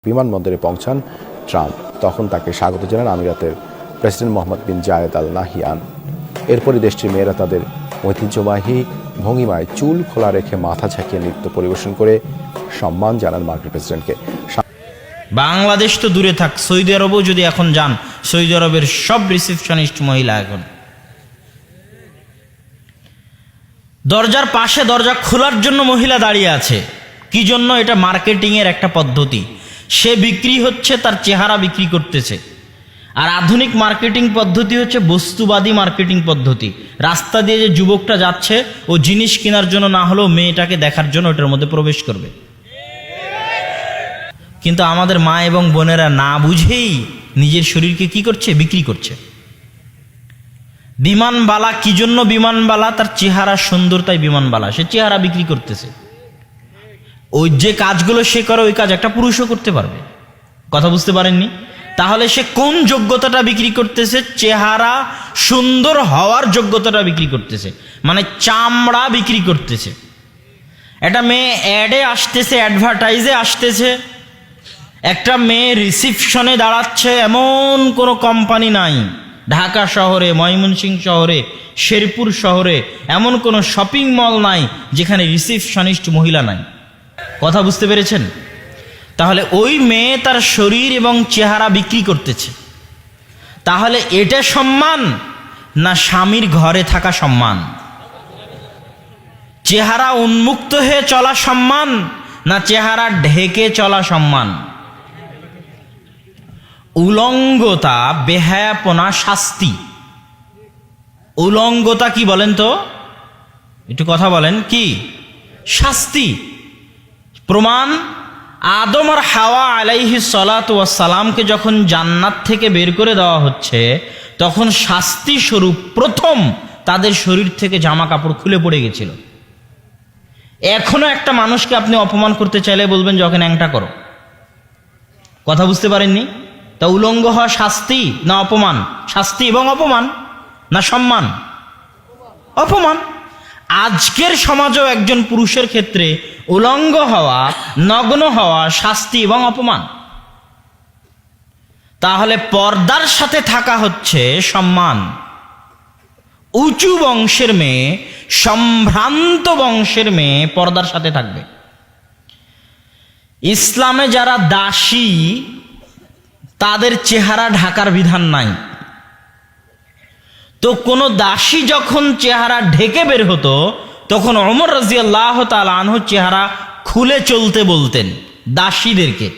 বিমানবন্দরে পৌঁছান ট্রাম্প। তখন তাকে স্বাগত জানান আমিরাতের প্রেসিডেন্ট মোহাম্মদ বিন জায়েদ আল নাহিয়ান। এরপরই দেশটির মেয়েরা তাদের ঐতিহ্যবাহী ভঙ্গিমায় চুল খোলা রেখে মাথা ঝাঁকিয়ে নৃত্য পরিবেশন করে সম্মান জানান মার্কিন প্রেসিডেন্টকে। বাংলাদেশ তো দূরে থাক, সৌদি আরবও যদি এখন যান, সৌদি আরবের সব রিসেপশনিস্ট মহিলা এখন দরজার পাশে দরজা খোলার জন্য মহিলা দাঁড়িয়ে আছে। কি জন্য? এটা মার্কেটিং এর একটা পদ্ধতি। সে বিক্রি হচ্ছে, তার চেহারা বিক্রি করতেছে। আর আধুনিক মার্কেটিং পদ্ধতি হচ্ছে বস্তুবাদী মার্কেটিং পদ্ধতি। রাস্তা দিয়ে যে যুবকটা যাচ্ছে, ও জিনিস কেনার জন্য না হলেও মেয়েটাকে দেখার জন্য ওটার মধ্যে প্রবেশ করবে। কিন্তু আমাদের মা এবং বোনেরা না বুঝেই নিজের শরীরকে কি করছে? বিক্রি করছে। বিমানবালা কি জন্য বিমানবালা? তার চেহারা সুন্দর, তাই বিমানবালা। সে চেহারা বিক্রি করতেছে। ওই যে কাজগুলো সে করে, ওই কাজ একটা পুরুষও করতে পারবে। কথা বুঝতে পারেননি? তাহলে সে কোন যোগ্যতাটা বিক্রি করতেছে? চেহারা সুন্দর হওয়ার যোগ্যতাটা বিক্রি করতেছে, মানে চামড়া বিক্রি করতেছে। একটা মেয়ে অ্যাডে আসতেছে, অ্যাডভার্টাইজে আসতেছে, একটা মেয়ে রিসিপশনে দাঁড়াচ্ছে, এমন কোনো কোম্পানি নাই ঢাকা শহরে, ময়মনসিংহ শহরে, শেরপুর শহরে, এমন কোনো শপিং মল নাই যেখানে রিসিপশনিস্ট মহিলা নাই। কথা বুঝতে পেরেছেন? তাহলে ওই মেয়ে তার শরীর এবং চেহারা বিক্রি করতেছে। তাহলে এটা সম্মান না স্বামীর ঘরে থাকা সম্মান? চেহারা উন্মুক্ত হয়ে চলা সম্মান না চেহারা ঢেকে চলা সম্মান? উলঙ্গতা, বেহায়াপনা শাস্তি। উলঙ্গতা কি বলেন তো? একটু কথা বলেন, কি শাস্তি? প্রমাণ, আদম আর হাওয়া আলাইহিস সালাতু ওয়াস সালামকে যখন জান্নাত থেকে বের করে দেওয়া হচ্ছে, তখন শাস্তি স্বরূপ প্রথম তাদের শরীর থেকে জামা কাপড় খুলে পড়ে গেছিল। এখনো একটা মানুষকে আপনি অপমান করতে চাইলে বলবেন যখন ন্যাংটা করো। কথা বুঝতে পারেননি? তা উলঙ্গ হওয়া শাস্তি না অপমান? শাস্তি এবং অপমান না সম্মান? অপমান। আজকের সমাজেও একজন পুরুষের ক্ষেত্রে উলঙ্গ হওয়া, নগ্ন হওয়া শাস্তি এবং অপমান। তাহলে পর্দার সাথে থাকা হচ্ছে সম্মান। উঁচু বংশের মেয়ে, সম্ভ্রান্ত বংশের মেয়ে পর্দার সাথে থাকবে। ইসলামে যারা দাসী, তাদের চেহারা ঢাকার বিধান নাই। তো কোন দাসী যখন চেহারা ঢেকে বের হতো, তখন ওমর রাদিয়াল্লাহু তাআলা আনহু চেহারা খুলে চলতে বলতেন দাসীদেরকে।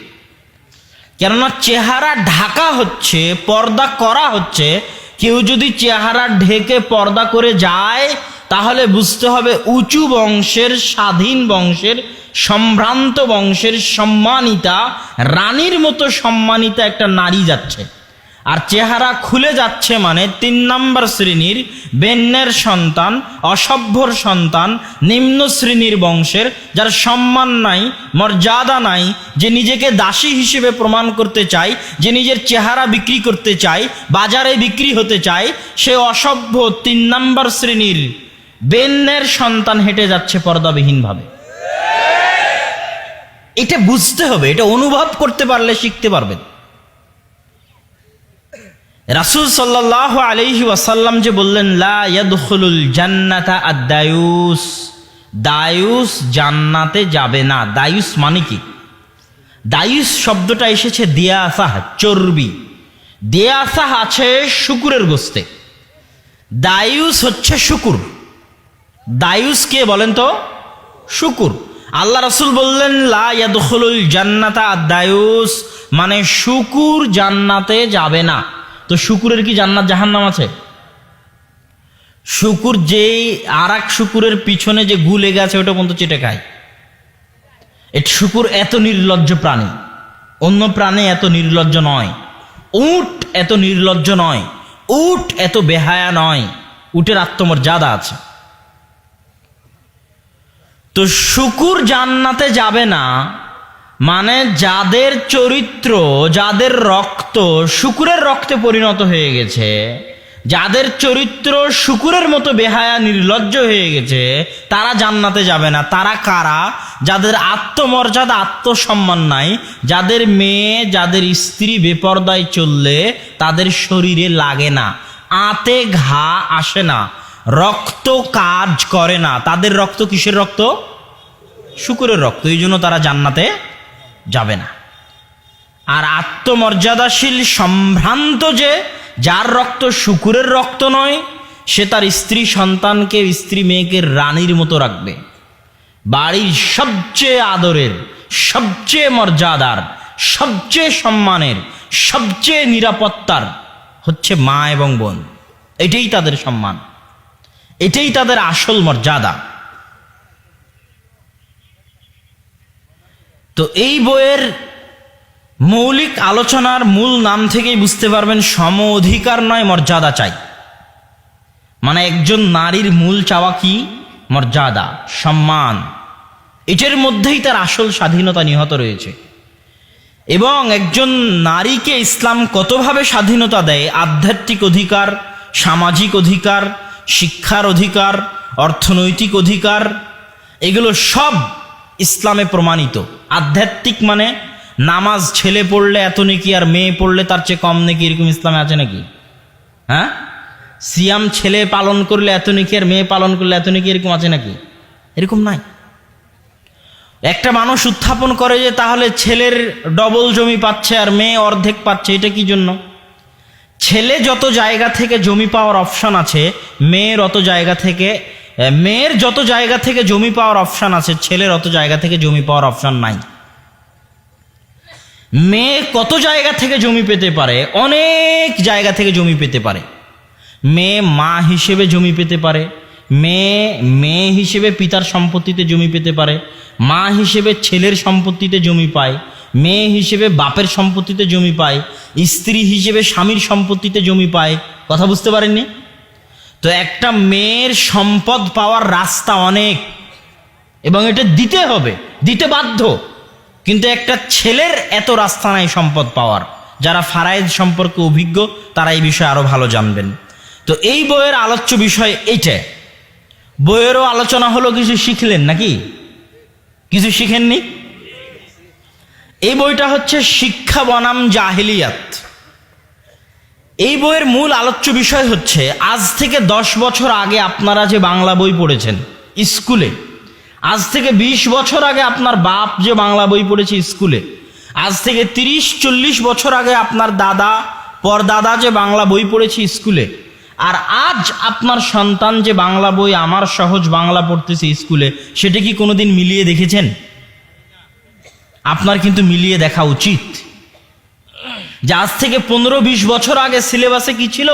কেননা চেহারা ঢাকা হচ্ছে, পর্দা করা হচ্ছে। কেউ যদি চেহারা ঢেকে পর্দা করে যায়, তাহলে বুঝতে হবে উঁচু বংশের, স্বাধীন বংশের, সম্ভ্রান্ত বংশের সম্মানিতা, রানীর মতো সম্মানিতা একটা নারী যাচ্ছে। আর চেহারা খুলে যাচ্ছে মানে ৩ নম্বর শ্রেণীর বেন্নের সন্তান, অসভ্যর সন্তান, নিম্ন শ্রেণীর বংশের, যার সম্মান নাই, মর্যাদা নাই, যে নিজেকে দাসী হিসেবে প্রমাণ করতে চায়, যে নিজের চেহারা বিক্রি করতে চায়, বাজারে বিক্রি হতে চায়, সে অসভ্য ৩ নম্বর শ্রেণীর বেন্নের সন্তান হেঁটে যাচ্ছে পর্দাবিহীনভাবে। এটা বুঝতে হবে, এটা অনুভব করতে পারলে শিখতে পারবেন। রাসূল সাল্লাল্লাহু আলাইহি ওয়াসাল্লাম যে বললেন, লা ইয়াদখুলুল জান্নাতা আদ-দায়ুস, দায়ুস জান্নাতে যাবে না। দায়ুস মানে কি? দায়ুস শব্দটা এসেছে দিয়াসাহ, চর্বি। দিয়াসাহ আছে শুকুরের গোস্তে, দায়ুস হচ্ছে শুকুর। দায়ুস কে বলেন তো? শুকুর। আল্লাহ রাসূল বললেন, লা ইয়াদখুলুল জান্নাতা আদ-দায়ুস, মানে শুকুর জান্নাতে যাবে না। তো শুকুরের কি জান্নাত জাহান্নাম আছে? শুকুর যেই আর এক শুকুরের পিছনে যে গু লেগে আছে, ওটা পর্যন্ত চেটে খায়। এটা শুকুর এত নির্লজ্জ প্রাণী, অন্য প্রাণী এত নির্লজ্জ নয়। উট এত নির্লজ্জ নয়, উট এত বেহায়া নয়, উটের আত্মমর্যাদা আছে। তো শুকুর জান্নাতে যাবে না মানে যাদের চরিত্র, যাদের রক্ত শুকুরের রক্তে পরিণত হয়ে গেছে, যাদের চরিত্র শুকুরের মতো বেহায়া নির্লজ্জ হয়ে গেছে তারা জান্নাতে যাবে না। তারা কারা? যাদের আত্মমর্যাদা আত্মসম্মান নাই, যাদের মেয়ে যাদের স্ত্রী বেপরদায় চললে তাদের শরীরে লাগে না, আঁতে ঘা আসে না, রক্ত কাজ করে না, তাদের রক্ত কিসের রক্ত? শুকুরের রক্ত, এই জন্য তারা জান্নাতে যাবে না। আর আত্মমর্যাদাশীল সম্ভ্রান্ত যে, যার রক্ত শুকুরের রক্ত নয়, সে তার স্ত্রী সন্তানকে, স্ত্রী মেয়েকে রানীর মতো রাখবে। বাড়ির সবচেয়ে আদরের, সবচেয়ে মর্যাদার, সবচেয়ে সম্মানের, সবচেয়ে নিরাপত্তার হচ্ছে মা এবং বোন। এটাই তাদের সম্মান, এটাই তাদের আসল মর্যাদা। তো এই বইয়ের মৌলিক আলোচনার মূল নাম থেকেই বুঝতে পারবেন সম অধিকার নয়, মর্যাদা চাই। মানে একজন নারীর মূল চাওয়া কি? মর্যাদা, সম্মান। এটার মধ্যেই তার আসল স্বাধীনতা নিহত রয়েছে। এবং একজন নারীকে ইসলাম কতভাবে স্বাধীনতা দেয়, আধ্যাত্মিক অধিকার, সামাজিক অধিকার, শিক্ষার অধিকার, অর্থনৈতিক অধিকার, এগুলো সব ইসলামে প্রমাণিত। আধ্যাত্মিক মানে নামাজ ছেলে পড়লে এত নেকি আর মেয়ে পড়লে তার চেয়ে কম নেকি, এরকম ইসলামে আছে নাকি? হ্যাঁ, সিয়াম ছেলে পালন করলে এত নেকি আর মেয়ে পালন করলে এত নেকি, এরকম আছে নাকি? এরকম নাই। একটা মানুষ উত্থাপন করে যে তাহলে ছেলের ডবল জমি পাচ্ছে আর মেয়ে অর্ধেক পাচ্ছে, এটা কি জন্য? ছেলে যত জায়গা থেকে জমি পাওয়ার অপশন আছে, মেয়ের যত জায়গা থেকে জমি পাওয়ার অপশন আছে, ছেলের অত জায়গা থেকে জমি পাওয়ার অপশন নাই। মেয়ে কত জায়গা থেকে জমি পেতে পারে? অনেক জায়গা থেকে জমি পেতে পারে। মেয়ে মা হিসেবে জমি পেতে পারে, মেয়ে হিসেবে পিতার সম্পত্তিতে জমি পেতে পারে, মা হিসেবে ছেলের সম্পত্তিতে জমি পায়, মেয়ে হিসেবে বাপের সম্পত্তিতে জমি পায়, স্ত্রী হিসেবে স্বামীর সম্পত্তিতে জমি পায়। কথা বুঝতে পারেননি? তো একটা মেয়ের সম্পদ পাওয়ার রাস্তা অনেক, এবং এটা দিতে হবে, দিতে বাধ্য। কিন্তু একটা ছেলের এত রাস্তা নাই সম্পদ পাওয়ার। যারা ফারায়েজ সম্পর্কে অভিজ্ঞ তারা এই বিষয়ে আরো ভালো জানবেন। তো এই বইয়ের আলোচ্য বিষয় এইটা। বইয়েরও আলোচনা হলো, কিছু শিখলেন নাকি? কিছু শিখেননি? এই বইটা হচ্ছে শিক্ষা বনাম জাহিলিয়াত। এই বইয়ের মূল আলোচ্য বিষয় হচ্ছে, আজ থেকে 10 বছর আগে আপনারা যে বাংলা বই পড়েছেন স্কুলে, আজ থেকে 20 বছর আগে আপনার বাপ যে বাংলা বই পড়েছে স্কুলে, আজ থেকে 30-40 বছর আগে আপনার দাদা পরদাদা যে বাংলা বই পড়েছে স্কুলে, আর আজ আপনার সন্তান যে বাংলা বই আমার সহজ বাংলা পড়তেছে স্কুলে, সেটা কি কোনোদিন মিলিয়ে দেখেছেন? আপনার কিন্তু মিলিয়ে দেখা উচিত। যে আজ থেকে 15-20 বছর আগে সিলেবাসে কি ছিল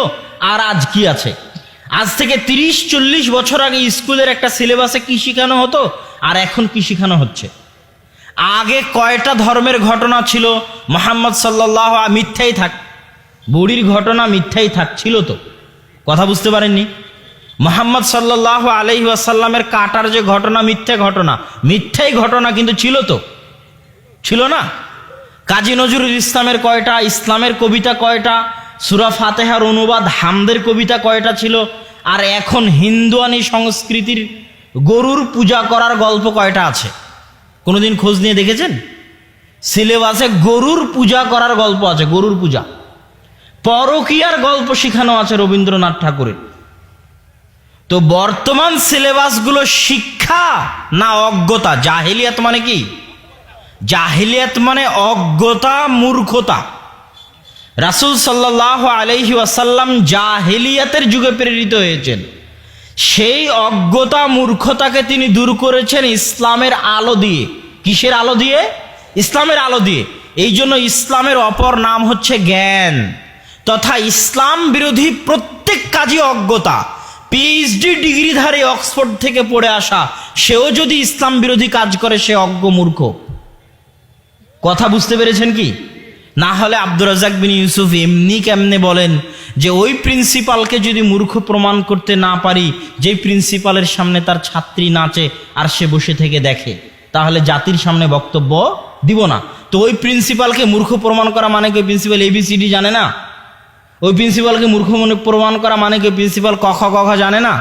আর আজ কি আছে। আজ থেকে 30-40 বছর আগে স্কুলের একটা সিলেবাসে কি শিখানো হতো আর এখন কি শিখানো হচ্ছে। আগে কয়টা ধর্মের ঘটনা ছিল? মুহাম্মদ সাল্লাল্লাহু মিথ্যাই থাক, বুড়ির ঘটনা মিথ্যাই থাক ছিল তো। কথা বুঝতে পারেননি? মুহাম্মদ সাল্লাল্লাহু আলাইহি ওয়াসাল্লামের কাটার যে ঘটনা মিথ্যাই ঘটনা কিন্তু ছিল তো, ছিল না? কাজী নজরুল ইসলামের কয়টা, ইসলামের কবিতা কয়টা, সূরা ফাতিহার অনুবাদ হামদের কবিতা কয়টা ছিল, আর এখন হিন্দুয়ানি সংস্কৃতির গরুর পূজা করার গল্প কয়টা আছে? কোনোদিন খোঁজ নিয়ে দেখেছেন? সিলেবাসে গরুর পূজা করার গল্প আছে, গরুর পূজা। পরকীয়ার গল্প শিখানো আছে রবীন্দ্রনাথ ঠাকুরের। তো বর্তমান সিলেবাসগুলো শিক্ষা না অজ্ঞতা? জাহিলিয়াত মানে কি? জাহিলিয়াত মানে অজ্ঞতা, মূর্খতা। রাসূল সাল্লাল্লাহু আলাইহি ওয়াসাল্লাম জাহিলিয়াতের যুগে প্রেরিত হয়েছেন। সেই অজ্ঞতা মূর্খতাকে তিনি দূর করেছেন ইসলামের আলো দিয়ে। কিসের আলো দিয়ে? ইসলামের আলো দিয়ে। এই জন্য ইসলামের অপর নাম হচ্ছে জ্ঞান, তথা ইসলাম বিরোধী প্রত্যেক কাজই অজ্ঞতা। পিএইচডি ডিগ্রিধারী অক্সফোর্ড থেকে পড়ে আসা সেও যদি ইসলাম বিরোধী কাজ করে সে অজ্ঞ, মূর্খ। কথা বুঝতে পেরেছেন কি? না হলে আব্দুর রাজ্জাক বিন ইউসুফ এমনি কেমনে বলেন যে ওই প্রিন্সিপালকে যদি মূর্খ প্রমাণ করতে না পারি, যেই প্রিন্সিপালের সামনে তার ছাত্রী নাচে আর সে বসে থেকে দেখে, তাহলে জাতির সামনে বক্তব্য দিব না। তো ওই প্রিন্সিপালকে মূর্খ প্রমাণ করা মানে কি প্রিন্সিপাল ABCD জানে না? ওই প্রিন্সিপালকে মূর্খ মনে প্রমাণ করা মানে কি প্রিন্সিপাল ক খ জানে না?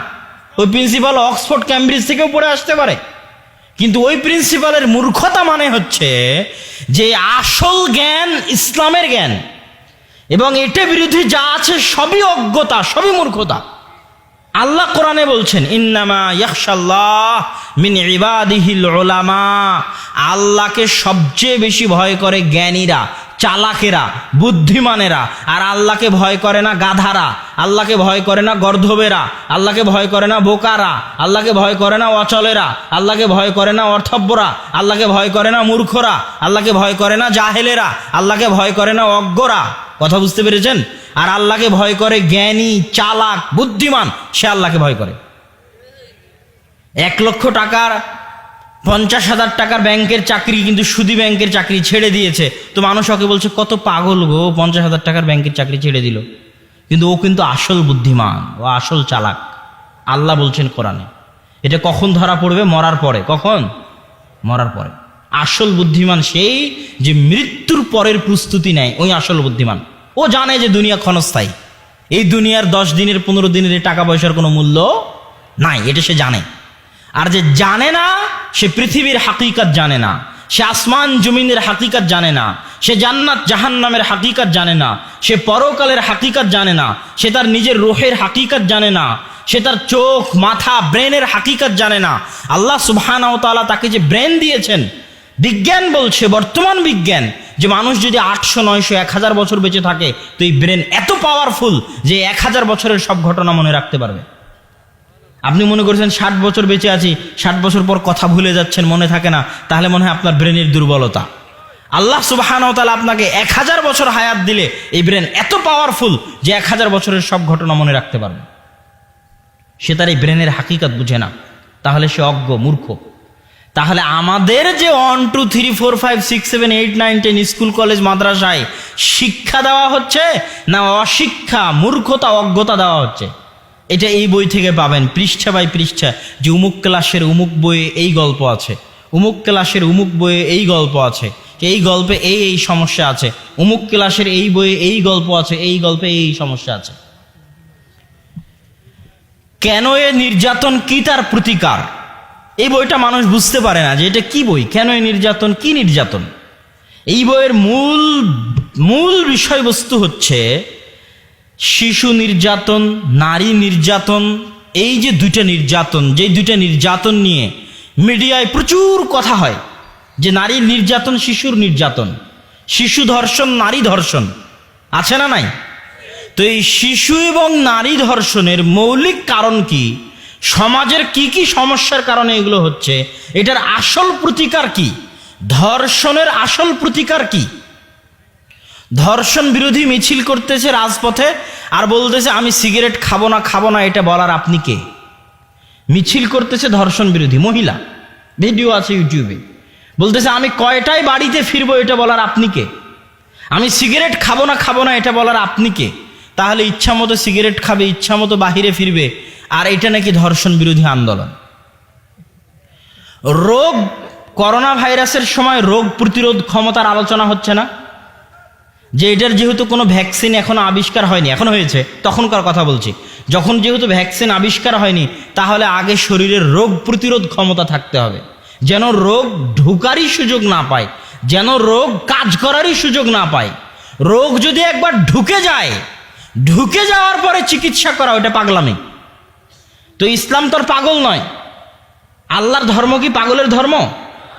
ওই প্রিন্সিপাল অক্সফোর্ড ক্যামব্রিজ থেকেও পড়ে আসতে পারে, কিন্তু ওই প্রিন্সিপালের মূর্খতা মানে হচ্ছে যে আসল জ্ঞান ইসলামের জ্ঞান, এবং এটার বিরুদ্ধে যা আছে সবই অজ্ঞতা, সবই মূর্খতা। আল্লাহ কোরআনে বলছেন ইন্নামা ইয়াখশাল্লাহ মিন ইবাদিহিল উলামা, আল্লাহকে সবচেয়ে বেশি ভয় করে জ্ঞানীরা, চালাকেরা, বুদ্ধিমানেরা। আর আল্লাহকে ভয় করে না গাধারা, আল্লাহকে ভয় করে না গর্ধবেরা, আল্লাহকে ভয় করে না বোকারা, আল্লাহকে ভয় করে না অচলেরা, আল্লাহকে ভয় করে না অর্থব্যরা, আল্লাহকে ভয় করে না মূর্খরা, আল্লাহকে ভয় করে না জাহেলেরা, আল্লাহকে ভয় করে না অজ্ঞরা। কথা বুঝতে পেরেছেন? আর আল্লাহকে ভয় করে জ্ঞানী, চালাক, বুদ্ধিমান, সে আল্লাহকে ভয় করে। 1 লক্ষ টাকার 50,000 টাকার ব্যাংকের চাকরি, কিন্তু সুদী ব্যাংকের চাকরি ছেড়ে দিয়েছে। তো মানুষ ওকে বলছে কত পাগল গো, 50,000 টাকার ব্যাংকের চাকরি ছেড়ে দিল, কিন্তু ও কিন্তু আসল বুদ্ধিমান, ও আসল চালাক। আল্লাহ বলছেন কোরআনে, এটা কখন ধরা পড়বে? মরার পরে। কখন? মরার পরে। আসল বুদ্ধিমান সেই যে মৃত্যুর পরের প্রস্তুতি নেয়, ওই আসল বুদ্ধিমান। ও জানে যে দুনিয়া ক্ষণস্থায়ী, এই দুনিয়ার 10 দিনের 15 দিনের টাকা পয়সার কোনো মূল্য নাই, এটা সে জানে। আর যে জানে না, সে পৃথিবীর হাকিকত জানে না, সে আসমান জমিনের হাকিকত জানে না, সে জান্নাত জাহান্নামের হাকিকত জানে না, সে পরকালের হাকিকত জানে না, সে তার নিজের রূহের হাকিকত জানে না, সে তার চোখ, মাথা, ব্রেনের হাকিকত জানে না। আল্লাহ সুবহানাহু ওয়া তাআলা তাকে যে ব্রেন দিয়েছেন, বিজ্ঞান বলছে, বর্তমান বিজ্ঞান, যে মানুষ যদি 800, 900, 1000 বছর বেঁচে থাকে, তো এই ব্রেন এত পাওয়ারফুল যে 1000 বছরের সব ঘটনা মনে রাখতে পারবে। আপনি মনে করছেন 60 বছর বেঁচে আছি, 60 বছর পর কথা ভুলে যাচ্ছেন, মনে থাকে না, তাহলে মনে হয় আপনার ব্রেনের দুর্বলতা। আল্লাহ সুবহানাহু ওয়া তাআলা আপনাকে 1000 বছর হায়াত দিলে এই ব্রেন এত পাওয়ারফুল যে 1000 বছরের সব ঘটনা মনে রাখতে পারবে। সে তার এই ব্রেনের হাকিকত বুঝে না, তাহলে সে অজ্ঞ, মূর্খ। তাহলে আমাদের যে 1 2 3 4 5 6 7 8 9 10 স্কুল কলেজ মাদ্রাসায় শিক্ষা দেওয়া হচ্ছে না অশিক্ষা, মূর্খতা, অজ্ঞতা দেওয়া হচ্ছে? এটা এই বই থেকে পাবেন, পৃষ্ঠা বাই পৃষ্ঠা, যে অমুক ক্লাসের অমুক বইয়ে এই গল্প আছে, অমুক ক্লাসের অমুক বইয়ে এই গল্প আছে, এই গল্পে এই এই সমস্যা আছে, অমুক ক্লাসের এই বইয়ে এই গল্প আছে, এই গল্পে এই সমস্যা আছে। কেন এ নির্যাতন, কি তার প্রতিকার, এই বইটা মানুষ বুঝতে পারে না যে এটা কি বই, কেন এ নির্যাতন, কি নির্যাতন। এই বইয়ের মূল বিষয়বস্তু হচ্ছে শিশু নির্যাতন, নারী নির্যাতন। এই যে দুইটা নির্যাতন, যে দুইটা নির্যাতন নিয়ে মিডিয়ায় প্রচুর কথা হয়, যে নারীর নির্যাতন, শিশুর নির্যাতন, শিশু ধর্ষণ, নারী ধর্ষণ, আছে না নাই? তো এই শিশু এবং নারী ধর্ষণের মৌলিক কারণ কি, সমাজের কি কি সমস্যার কারণে এগুলো হচ্ছে, এটার আসল প্রতিকার কি, ধর্ষণের আসল প্রতিকার কি? ধর্ষণ বিরোধী মিছিল করতেছে রাজপথে, আর বলতেছে আমি সিগারেট খাবো না, এটা বলার আপনি কে? মিছিল করতেছে ধর্ষণ বিরোধী মহিলা, ভিডিও আছে ইউটিউবে, বলতেছে আমি কয়টায় বাড়িতে ফিরবো, এটা বলার আপনি কে? আমি সিগারেট খাবো না, এটা বলার আপনি কে? তাহলে ইচ্ছা মতো সিগারেট খাবে, ইচ্ছা মতো বাহিরে ফিরবে, আর এটা নাকি ধর্ষণ বিরোধী আন্দোলন। রোগ, করোনা ভাইরাসের সময় রোগ প্রতিরোধ ক্ষমতার আলোচনা হচ্ছে না? যে এটার যেহেতু কোনো ভ্যাকসিন এখনো আবিষ্কার হয়নি, এখন হয়েছে, তখনকার কথা বলছি, যখন যেহেতু ভ্যাকসিন আবিষ্কার হয়নি, তাহলে আগে শরীরের রোগ প্রতিরোধ ক্ষমতা থাকতে হবে, যেন রোগ ঢুকারই সুযোগ না পায়, যেন রোগ কাজ করারই সুযোগ না পায়। রোগ যদি একবার ঢুকে যায়, ঢুকে যাওয়ার পরে চিকিৎসা করা, ওটা পাগলামি। তো ইসলাম তো আর পাগল নয়। আল্লাহর ধর্ম কি পাগলের ধর্ম?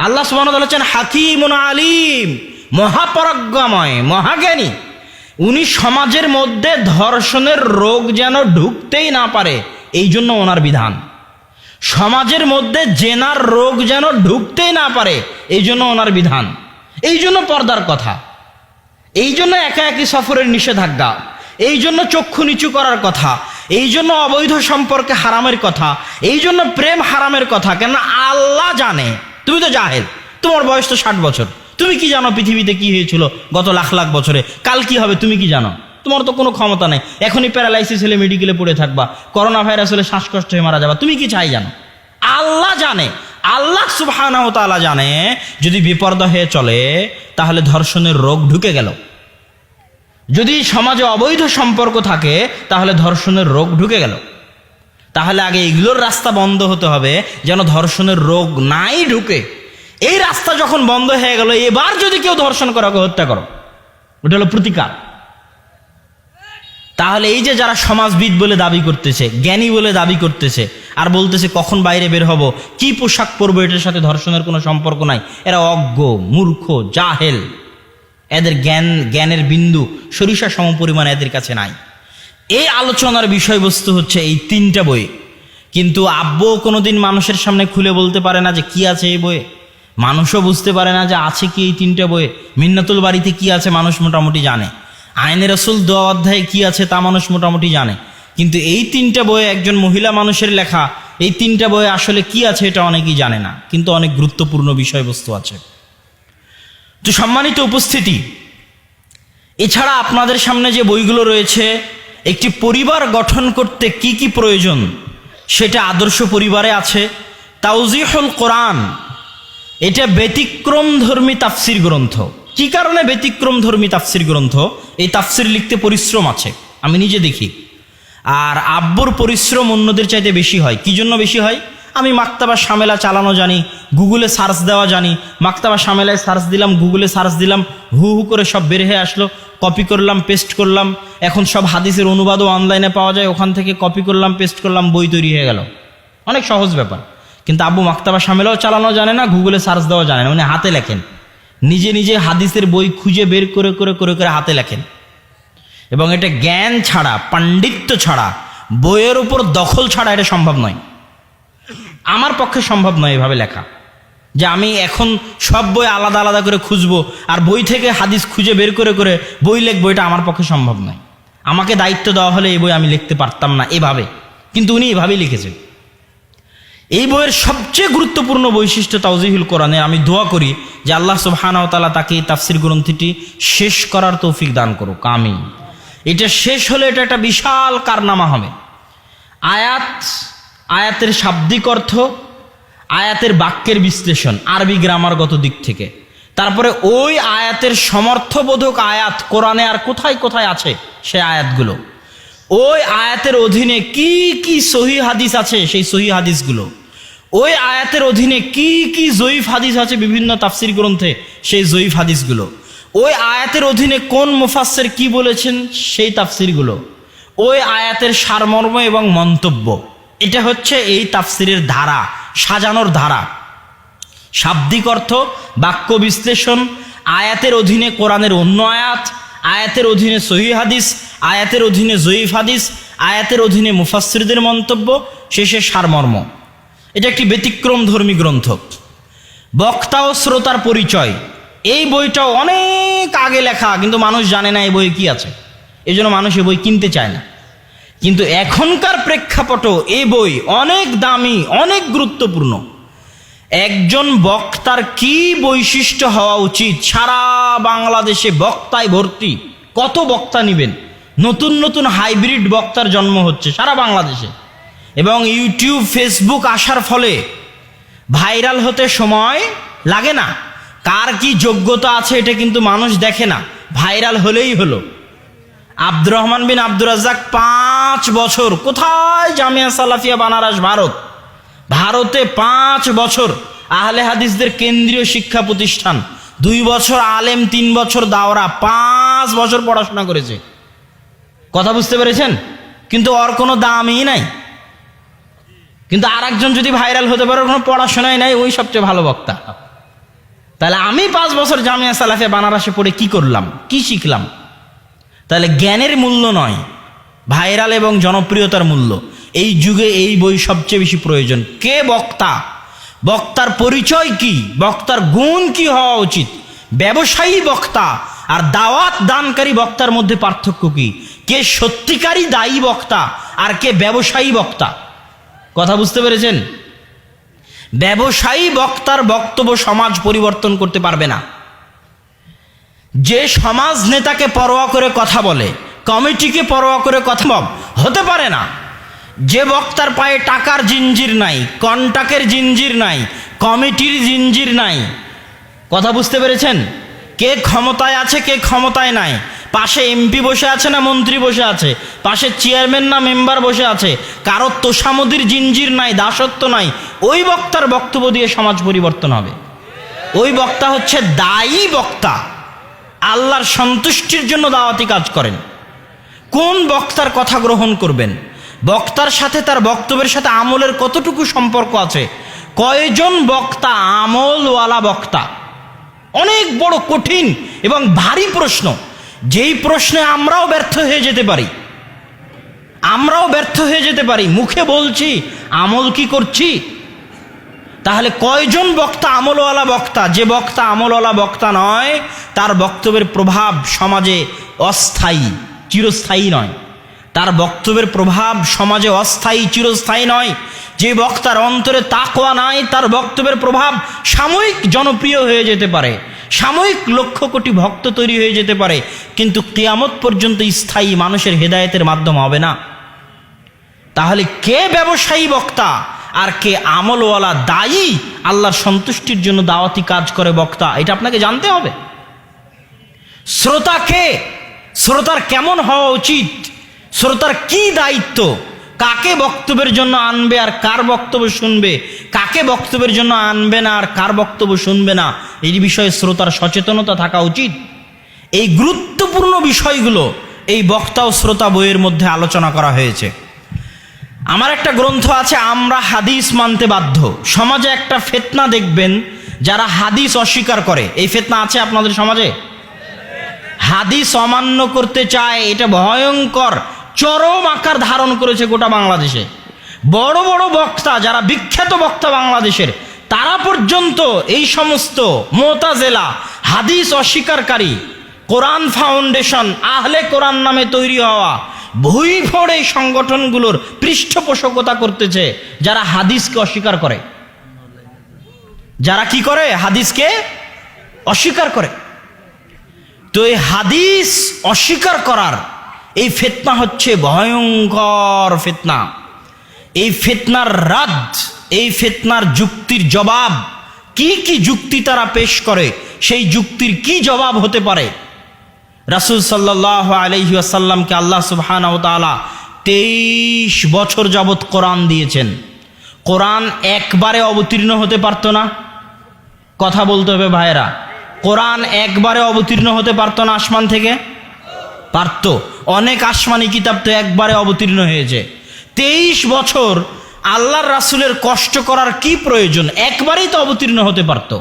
আল্লাহ সুবহানাহু ওয়া তাআলা বলেছেন হাকিমুন আলিম, মহাপরাজ্ঞাময়, মহাজ্ঞানী। উনি সমাজের মধ্যে ধর্ষণের রোগ যেন ঢুকতেই না পারে, এই জন্য ওনার বিধান। সমাজের মধ্যে জেনার রোগ যেন ঢুকতেই না পারে, এই জন্য ওনার বিধান। এই জন্য পর্দার কথা, এই জন্য একাকী সফরের নিষেধাজ্ঞা, এই জন্য চক্ষু নিচু করার কথা, এই জন্য অবৈধ সম্পর্কে হারামের কথা, এই জন্য প্রেম হারামের কথা। কেন? আল্লাহ জানে, তুমি তো জাহেল, তোমার বয়স তো 60 বছর, তুমি কি জানো পৃথিবীতে কি হয়েছিল গত লাখ লাখ বছরে, কাল কি হবে তুমি কি জানো? তোমার তো কোনো ক্ষমতা নেই। এখনই প্যারালাইসিস হলে মেডিকেলে পড়ে থাকবা, করোনা ভাইরাস হলে শ্বাসকষ্ট হয়ে মারা যাবা, তুমি কি চাই জানো? আল্লাহ জানে, আল্লাহ সুবহানাহু ওয়া তাআলা জানে যদি বিপর্দা হয়ে চলে তাহলে ধর্ষণের রোগ ঢুকে গেল। যদি সমাজে অবৈধ সম্পর্ক থাকে তাহলে ধর্ষণের রোগ ঢুকে গেল। তাহলে আগে এগুলোর রাস্তা বন্ধ হতে হবে যেন ধর্ষণের রোগ নাই ঢুকে। এই রাস্তা যখন বন্ধ হয়ে গেল, এবার যদি কেউ ধর্ষণ করে ওকে হত্যা করো, ওটা হলো প্রতিকার। তাহলে এই যে যারা সমাজবিদ বলে দাবি করতেছে, জ্ঞানী বলে দাবি করতেছে, আর বলতেছে কখন বাইরে বের হব, কি পোশাক পরবো, এটার সাথে ধর্ষণের কোনো সম্পর্ক নাই, এরা অজ্ঞ, মূর্খ, জাহেল। এদের জ্ঞানের বিন্দু সরিষা সম পরিমাণ এদের কাছে নাই। এই আলোচনার বিষয়বস্তু হচ্ছে এই 3টা বই। কিন্তু আব্বু কোনোদিন মানুষের সামনে খুলে বলতে পারে না যে কি আছে এই বইয়ে। মানুষও বুঝতে পারে না যে আছে কি এই 3টা বইয়ে। মিন্নাতুল বাড়িতে কি আছে মানুষ মোটামুটি জানে, আইনে রসুল 2 অধ্যায়ে কি আছে তা মানুষ মোটামুটি জানে। কিন্তু এই 3টা বইয়ে, একজন মহিলা মানুষের লেখা, এই 3টা বইয়ে আসলে কি আছে এটা অনেকেই জানে না, কিন্তু অনেক গুরুত্বপূর্ণ বিষয়বস্তু আছে। তো সম্মানিত উপস্থিতি, এছাড়া আপনাদের সামনে যে বইগুলো রয়েছে, একটি পরিবার গঠন করতে কি কি প্রয়োজন সেটা আদর্শ পরিবারে আছে। তাওজিহুল কোরআন, এটা ব্যতিক্রম ধর্মী তাফসির গ্রন্থ। কি কারণে ব্যতিক্রম ধর্মী তাফসির গ্রন্থ? এই তাফসির লিখতে পরিশ্রম আছে, আমি নিজে দেখি। আর আব্বুর পরিশ্রম অন্যদের চাইতে বেশি হয়। কি জন্য বেশি হয়? আমি মাকতাবা শামেলা চালানো জানি, গুগলে সার্চ দেওয়া জানি। মাকতাবা শামেলায় সার্চ দিলাম, গুগলে সার্চ দিলাম, হু হু করে সব বের হয়ে আসলো, কপি করলাম, পেস্ট করলাম। এখন সব হাদিসের অনুবাদও অনলাইনে পাওয়া যায়, ওখান থেকে কপি করলাম, পেস্ট করলাম, বই তৈরি হয়ে গেল। অনেক সহজ ব্যাপার। কিন্তু আব্বু মাকতাবা শামেলাও চালানো জানে না, গুগলে সার্চ দেওয়া জানে না, উনি হাতে লেখেন, নিজে নিজে হাদিসের বই খুঁজে বের করে করে করে করে হাতে লেখেন। এবং এটা জ্ঞান ছাড়া, পাণ্ডিত্য ছাড়া, বইয়ের উপর দখল ছাড়া এটা সম্ভব নয়। আমার পক্ষে সম্ভব নয় এভাবে লেখা, যে আমি এখন সব বই আলাদা আলাদা করে খুঁজবো আর বই থেকে হাদিস খুঁজে বের করে করে বই লিখবো, এটা আমার পক্ষে সম্ভব নয়। আমাকে দায়িত্ব দেওয়া হলে এই বই আমি লিখতে পারতাম না এভাবে, কিন্তু উনি এভাবেই লিখেছেন। এই বইয়ের সবচেয়ে গুরুত্বপূর্ণ বৈশিষ্ট্য তাওজিহুল কোরআনে। আমি দোয়া করি যে আল্লাহ সুবহানাহু ওয়া তাআলা তাকে এই তাফসির গ্রন্থটি শেষ করার তৌফিক দান করুক, আমিন। এটা শেষ হলে এটা একটা বিশাল কারনামা হবে। আয়াতের শাব্দিক অর্থ, আয়াতের বাক্যের বিশ্লেষণ আরবি গ্রামারগত দিক থেকে, তারপরে ওই আয়াতের সমর্থবোধক আয়াত কোরআনে আর কোথায় কোথায় আছে সে আয়াতগুলো, ওই আয়াতের অধীনে কি কি সহিহ হাদিস আছে সেই সহিহ হাদিসগুলো, ওই আয়াতের অধীনে কি কি জয়ীফ হাদিস আছে বিভিন্ন তাফসির গ্রন্থে সেই জয়ীফ হাদিসগুলো, ওই আয়াতের অধীনে কোন মুফাসসির কি বলেছেন সেই তাফসিরগুলো, ওই আয়াতের সারমর্ম এবং মন্তব্য। এটা হচ্ছে এই তাফসিরের ধারা, সাজানোর ধারা। শাব্দিক অর্থ, বাক্য বিশ্লেষণ, আয়াতের অধীনে কোরআনের অন্য আয়াত, আয়াতের অধীনে সহিহ হাদিস, আয়াতের অধীনে জয়ীফ হাদিস, আয়াতের অধীনে মুফাসসিরদের মন্তব্য, শেষে সারমর্ম। এটা একটি ব্যতিক্রম ধর্মী গ্রন্থ। বক্তা ও শ্রোতার পরিচয়, এই বইটাও অনেক আগে লেখা, কিন্তু মানুষ জানে না এই বইয়ে কি আছে, এই জন্য মানুষ এই বই কিনতে চায় না। কিন্তু এখনকার প্রেক্ষাপটে এই বই অনেক দামি, অনেক গুরুত্বপূর্ণ। একজন বক্তার কি বৈশিষ্ট্য হওয়া উচিত, সারা বাংলাদেশে বক্তায় ভর্তি। কত বক্তা নিবেন? নতুন নতুন হাইব্রিড বক্তার জন্ম হচ্ছে সারা বাংলাদেশে। এবং ইউটিউব, ফেসবুক আসার ফলে ভাইরাল হতে সময় লাগে না। কার কি যোগ্যতা আছে এটা কিন্তু মানুষ দেখে না, ভাইরাল হলেই হলো। আব্দুর রহমান বিন আব্দুর রাজ্জাক 5 বছর কোথায়? জামিয়া সালাফিয়া বানারস, ভারতে 5 বছর আহলে হাদিসদের কেন্দ্রীয় শিক্ষা প্রতিষ্ঠান, 2 বছর আলেম, 3 বছর দাওরা, 5 বছর পড়াশোনা করেছে। কথা বুঝতে পেরেছেন? কিন্তু ওর কোনো দামই নাই। কিন্তু আর একজন যদি ভাইরাল হতে পারে, কোনো পড়াশোনাই নাই, ওই সবচেয়ে ভালো বক্তা। তাহলে আমি 5 বছর জামিয়া সালাফিয়া বানারসে পড়ে কি করলাম, কি শিখলাম? তাহলে জ্ঞানের মূল্য নয়, ভাইরাল এবং জনপ্রিয়তার মূল্য। এই যুগে এই বই সবচেয়ে বেশি প্রয়োজন। কে বক্তা, বক্তার পরিচয় কি, বক্তার গুণ কি হওয়া উচিত, ব্যবসায়ী বক্তা আর দাওয়াত দানকারী বক্তার মধ্যে পার্থক্য কি, কে সত্যিকারী দায়ী বক্তা আর কে ব্যবসায়ী বক্তা। কথা বুঝতে পেরেছেন? ব্যবসায়ী বক্তার বক্তব্য সমাজ পরিবর্তন করতে পারবে না। যে সমাজ নেতাকে পরোয়া করে কথা বলে, কমিটিকে পরোয়া করে কথা হতে পারে না। যে বক্তার পায়ে টাকার জিঞ্জির নাই, কন্টাক্টের জিঞ্জির নাই, কমিটির জিঞ্জির নাই। কথা বুঝতে পেরেছেন? কে ক্ষমতায় আছে, কে ক্ষমতায় নাই, পাশে এমপি বসে আছে না মন্ত্রী বসে আছে, পাশে চেয়ারম্যান না মেম্বার বসে আছে, কারো তোষামদির জিঞ্জির নাই, দাসত্ব নাই, ওই বক্তার বক্তব্য দিয়ে সমাজ পরিবর্তন হবে। ওই বক্তা হচ্ছে দায়ী বক্তা, আল্লাহর সন্তুষ্টির জন্য দাওয়াতি কাজ করেন। কোন বক্তার কথা গ্রহণ করবেন, বক্তার সাথে তার বক্তব্যের সাথে আমলের কতটুকু সম্পর্ক আছে, কয়জন বক্তা আমলওয়ালা বক্তা, অনেক বড় কঠিন এবং ভারী প্রশ্ন, যেই প্রশ্নে আমরাও ব্যর্থ হয়ে যেতে পারি, মুখে বলছি আমল কি করছি। তাহলে কয়জন বক্তা আমলওয়ালা বক্তা, যে বক্তা আমলওয়ালা বক্তা নয় তার বক্তব্যের প্রভাব সমাজে অস্থায়ী, চিরস্থায়ী নয়, তার বক্তব্যের প্রভাব সমাজে অস্থায়ী, চিরস্থায়ী নয়। যে বক্তার অন্তরে তাকওয়া নাই তার বক্তব্যের প্রভাব সাময়িক জনপ্রিয় হয়ে যেতে পারে, সাময়িক লক্ষ কোটি ভক্ত তৈরি হয়ে যেতে পারে, কিন্তু কিয়ামত পর্যন্ত স্থায়ী মানুষের হেদায়েতের মাধ্যম হবে না। তাহলে কে ব্যবসায়ী বক্তা আর কে আমলওয়ালা দায়ী আল্লাহর সন্তুষ্টির জন্য দাওয়াতি কাজ করে বক্তা, এটা আপনাকে জানতে হবে। শ্রোতা কে, শ্রোতার কেমন হওয়া উচিত, শ্রোতার কি দায়িত্ব, কাকে বক্তব্যের জন্য আনবে আর কার বক্তব্য শুনবে, কাকে বক্তব্যের জন্য আনবে না আর কার বক্তব্য শুনবে না, এই বিষয়ে শ্রোতার সচেতনতা থাকা উচিত। এই গুরুত্বপূর্ণ বিষয়গুলো এই বক্তা ও শ্রোতা বইয়ের মধ্যে আলোচনা করা হয়েছে। আমার একটা গ্রন্থ আছে, আমরা হাদিস মানতে বাধ্য। সমাজে একটা ফিতনা দেখবেন, যারা হাদিস অস্বীকার করে, এই ফিতনা আছে আপনাদের সমাজে। হাদিস অমান্য করতে চায়, এটা ভয়ঙ্কর চরম আকার ধারণ করেছে গোটা বাংলাদেশে। বড় বড় বক্তা, যারা বিখ্যাত বক্তা বাংলাদেশের, তারা পর্যন্ত এই সমস্ত মুতাজিলা, হাদিস অস্বীকারী, কোরআন ফাউন্ডেশন, আহলে কোরআন নামে তৈরি হওয়া ভুইফোড় এই সংগঠনগুলোর পৃষ্ঠপোষকতা করতেছে, যারা হাদিসকে অস্বীকার করে, যারা কি করে, হাদিসকে অস্বীকার করে। তো এই হাদিস অস্বীকার করার এই ফিতনা হচ্ছে ভয়ঙ্কর ফিতনা। এই ফিতনার রাদ, এই ফিতনার যুক্তির জবাব, কি কি যুক্তি তারা পেশ করে, সেই যুক্তির কি জবাব হতে পারে। রাসূল সাল্লাল্লাহু আলাইহি ওয়াসাল্লামকে আল্লাহ সুবহানাহু ওয়া তাআলা 23 বছর যাবত কোরআন দিয়েছেন। কোরআন একবারে অবতীর্ণ হতে পারতো না, কথা বলতে হবে ভাইরা, কোরআন একবারে অবতীর্ণ হতে পারতো না আসমান থেকে? পারত। অনেক আসমানি কিতাব তো একবারে অবতীর্ণ হয়েছে। 23 বছর আল্লাহর রাসূলের কষ্ট করার কি প্রয়োজন, একবারেই তো অবতীর্ণ হতে পারত।